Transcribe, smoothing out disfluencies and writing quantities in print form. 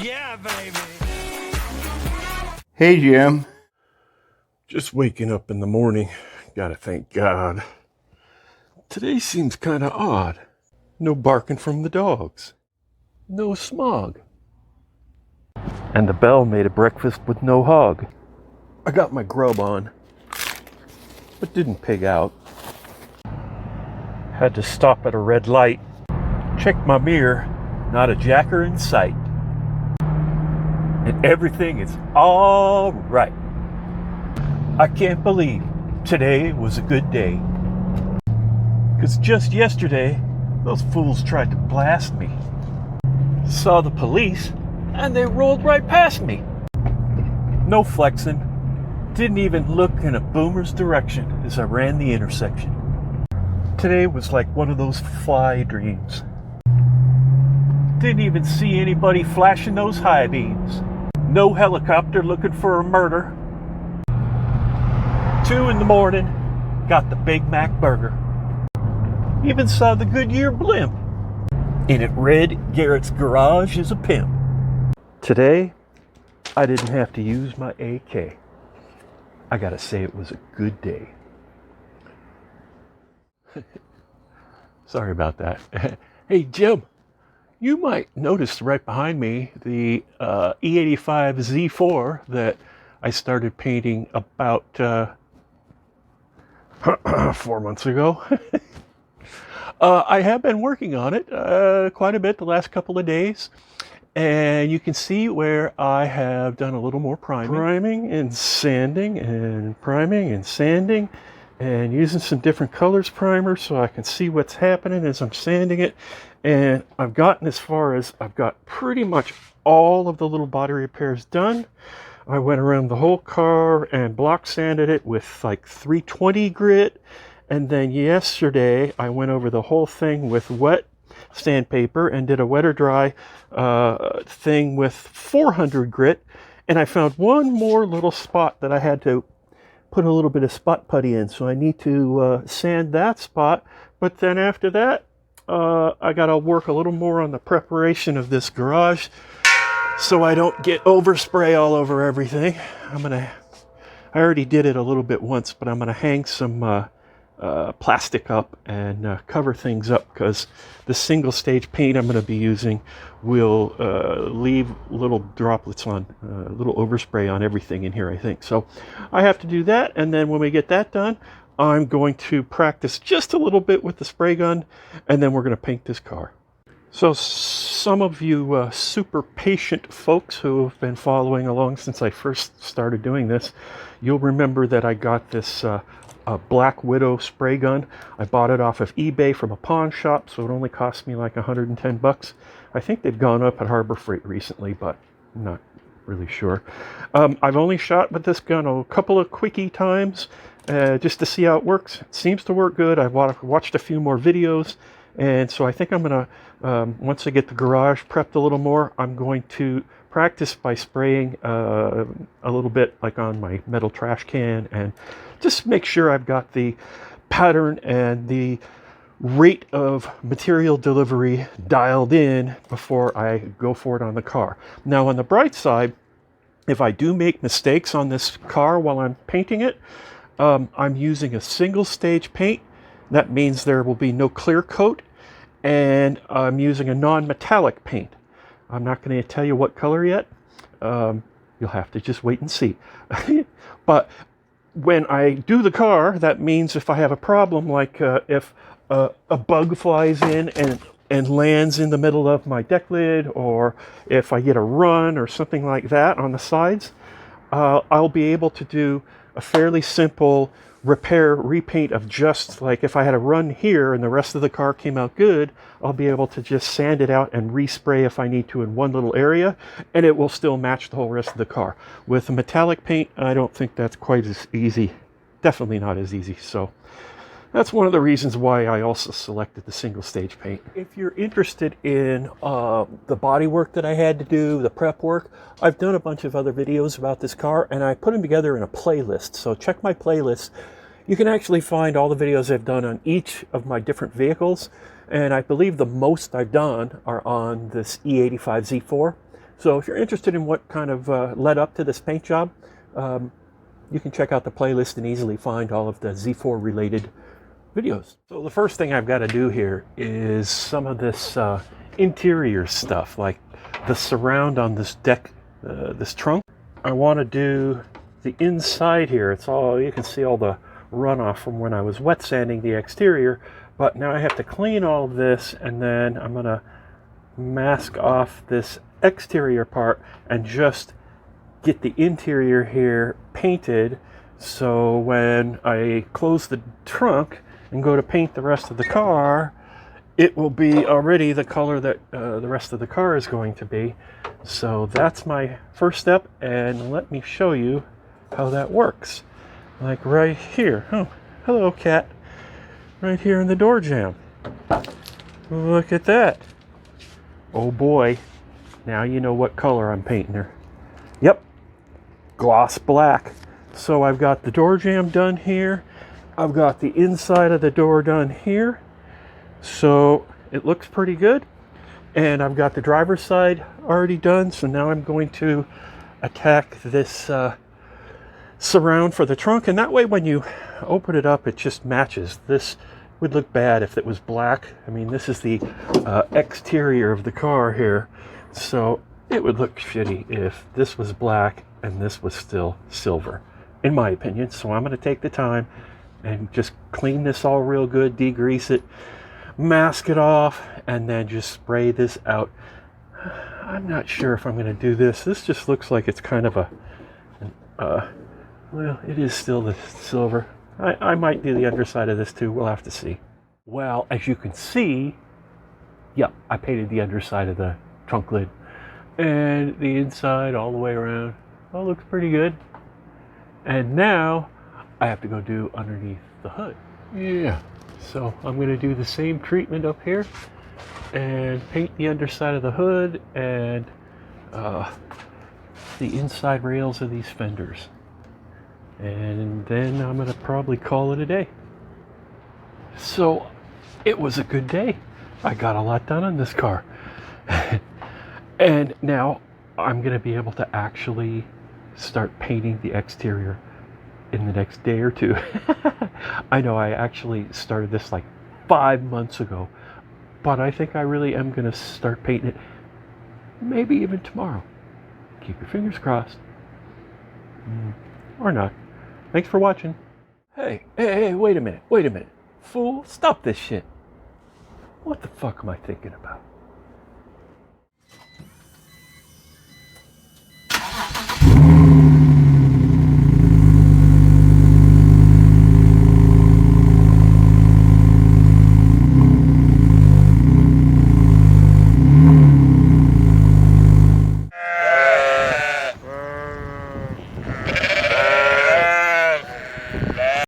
Yeah, baby. Hey, Jim. Just waking up in the morning. Gotta thank God. Today seems kinda odd. No barking from the dogs. No smog. And the bell made a breakfast with no hog. I got my grub on, but didn't pig out. Had to stop at a red light. Check my mirror, not a jacker in sight. And everything is all right. I can't believe today was a good day. Because just yesterday, those fools tried to blast me. Saw the police, and they rolled right past me. No flexing. Didn't even look in a boomer's direction as I ran the intersection. Today was like one of those fly dreams. Didn't even see anybody flashing those high beams. No helicopter looking for a murder. 2 in the morning, got the Big Mac burger. Even saw the Goodyear blimp. And it read, Garrett's garage is a pimp. Today, I didn't have to use my AK. I gotta say it was a good day. Sorry about that. Hey, Jim, you might notice right behind me the E85 Z4 that I started painting about 4 months ago. I have been working on it quite a bit the last couple of days, and you can see where I have done a little more priming and sanding and priming and sanding and using some different colors primer so I can see what's happening as I'm sanding it. And I've gotten as far as I've got pretty much all of the little body repairs done. I went around the whole car and block sanded it with like 320 grit. And then yesterday I went over the whole thing with wet sandpaper and did a wet or dry thing with 400 grit. And I found one more little spot that I had to put a little bit of spot putty in. So I need to sand that spot. But then after that, I got to work a little more on the preparation of this garage so I don't get overspray all over everything. I already did it a little bit once, but I'm going to hang some plastic up and cover things up, because the single stage paint I'm going to be using will leave little droplets on, little overspray on everything in here, I think. So I have to do that, and then when we get that done, I'm going to practice just a little bit with the spray gun, and then we're going to paint this car. So some of you super patient folks who have been following along since I first started doing this, you'll remember that I got this a Black Widow spray gun. I bought it off of eBay from a pawn shop, so it only cost me like 110 bucks. I think they've gone up at Harbor Freight recently, but I'm not really sure. I've only shot with this gun a couple of quickie times just to see how it works. It seems to work good. I've watched a few more videos, and so I think I'm going to, once I get the garage prepped a little more, I'm going to practice by spraying a little bit like on my metal trash can, and just make sure I've got the pattern and the rate of material delivery dialed in before I go for it on the car. Now, on the bright side, if I do make mistakes on this car while I'm painting it, I'm using a single stage paint. That means there will be no clear coat, and I'm using a non-metallic paint. I'm not going to tell you what color yet. You'll have to just wait and see. But when I do the car, that means if I have a problem, like if a bug flies in and lands in the middle of my deck lid, or if I get a run or something like that on the sides, I'll be able to do a fairly simple repair, repaint of just like if I had a run here and the rest of the car came out good, I'll be able to just sand it out and respray if I need to in one little area, and it will still match the whole rest of the car. With a metallic paint, I don't think that's quite as easy. Definitely not as easy. So that's one of the reasons why I also selected the single stage paint. If you're interested in the body work that I had to do, the prep work, I've done a bunch of other videos about this car, and I put them together in a playlist. So check my playlist. You can actually find all the videos I've done on each of my different vehicles, and I believe the most I've done are on this E85 Z4. So if you're interested in what kind of led up to this paint job, you can check out the playlist and easily find all of the Z4 related videos. So the first thing I've got to do here is some of this interior stuff, like the surround on this deck, this trunk. I want to do the inside here. It's all, you can see all the runoff from when I was wet sanding the exterior, but now I have to clean all of this, and then I'm going to mask off this exterior part and just get the interior here painted, so when I close the trunk and go to paint the rest of the car, it will be already the color that the rest of the car is going to be. So that's my first step, and let me show you how that works. Like right here. Oh, hello cat. Right here in the door jamb. Look at that. Oh boy. Now you know what color I'm painting her. Yep. Gloss black. So I've got the door jamb done here. I've got the inside of the door done here. So it looks pretty good. And I've got the driver's side already done. So now I'm going to attack this surround for the trunk. And that way when you open it up, it just matches. This would look bad if it was black. I mean, this is the exterior of the car here. So it would look shitty if this was black and this was still silver, in my opinion. So I'm going to take the time and just clean this all real good, degrease it, mask it off, and then just spray this out. I'm not sure if I'm going to do this. This just looks like it's kind of well, it is still the silver. I might do the underside of this too. We'll have to see. Well, as you can see, yep, I painted the underside of the trunk lid. And the inside all the way around. Well, looks pretty good. And now I have to go do underneath the hood. Yeah. So I'm going to do the same treatment up here and paint the underside of the hood and the inside rails of these fenders. And then I'm going to probably call it a day. So it was a good day. I got a lot done on this car. And now I'm going to be able to actually start painting the exterior in the next day or two. I know I actually started this like 5 months ago, but I think I really am going to start painting it maybe even tomorrow. Keep your fingers crossed. Or not. Thanks for watching. Hey, wait a minute. Fool, stop this shit. What the fuck am I thinking about?